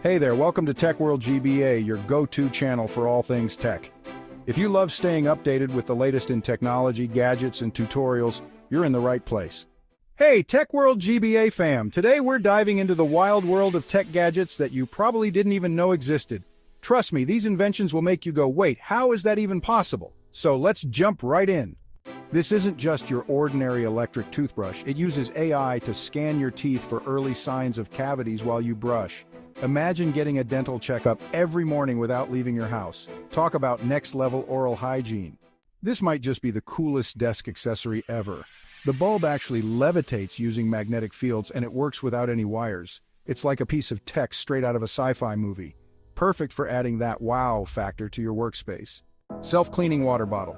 Hey there, welcome to Tech World GBA, your go-to channel for all things tech. If you love staying updated with the latest in technology, gadgets, and tutorials, you're in the right place. Hey, Tech World GBA fam, today we're diving into the wild world of tech gadgets that you probably didn't even know existed. Trust me, these inventions will make you go, wait, how is that even possible? So let's jump right in. This isn't just your ordinary electric toothbrush. It uses AI to scan your teeth for early signs of cavities while you brush. Imagine getting a dental checkup every morning without leaving your house. Talk about next-level oral hygiene. This might just be the coolest desk accessory ever. The bulb actually levitates using magnetic fields, and it works without any wires. It's like a piece of tech straight out of a sci-fi movie. Perfect for adding that wow factor to your workspace. Self-cleaning water bottle.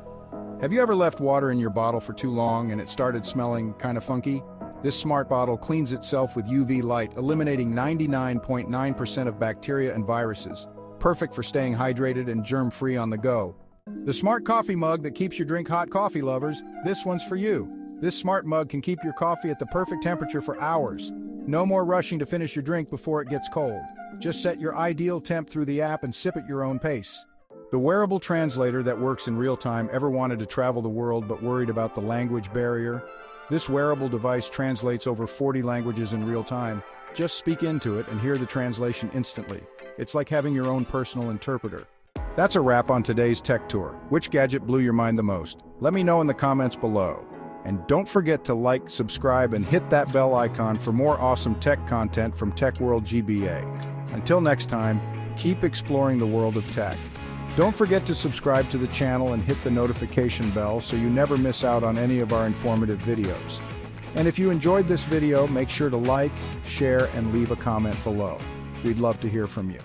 Have you ever left water in your bottle for too long and it started smelling kind of funky? This smart bottle cleans itself with UV light, eliminating 99.9% of bacteria and viruses. Perfect for staying hydrated and germ-free on the go. The smart coffee mug that keeps your drink hot, coffee lovers, this one's for you. This smart mug can keep your coffee at the perfect temperature for hours. No more rushing to finish your drink before it gets cold. Just set your ideal temp through the app and sip at your own pace. The wearable translator that works in real time. Ever wanted to travel the world but worried about the language barrier? This wearable device translates over 40 languages in real time. Just speak into it and hear the translation instantly. It's like having your own personal interpreter. That's a wrap on today's tech tour. Which gadget blew your mind the most? Let me know in the comments below. And don't forget to like, subscribe, and hit that bell icon for more awesome tech content from Tech World GBA. Until next time, keep exploring the world of tech. Don't forget to subscribe to the channel and hit the notification bell so you never miss out on any of our informative videos. And if you enjoyed this video, make sure to like, share, and leave a comment below. We'd love to hear from you.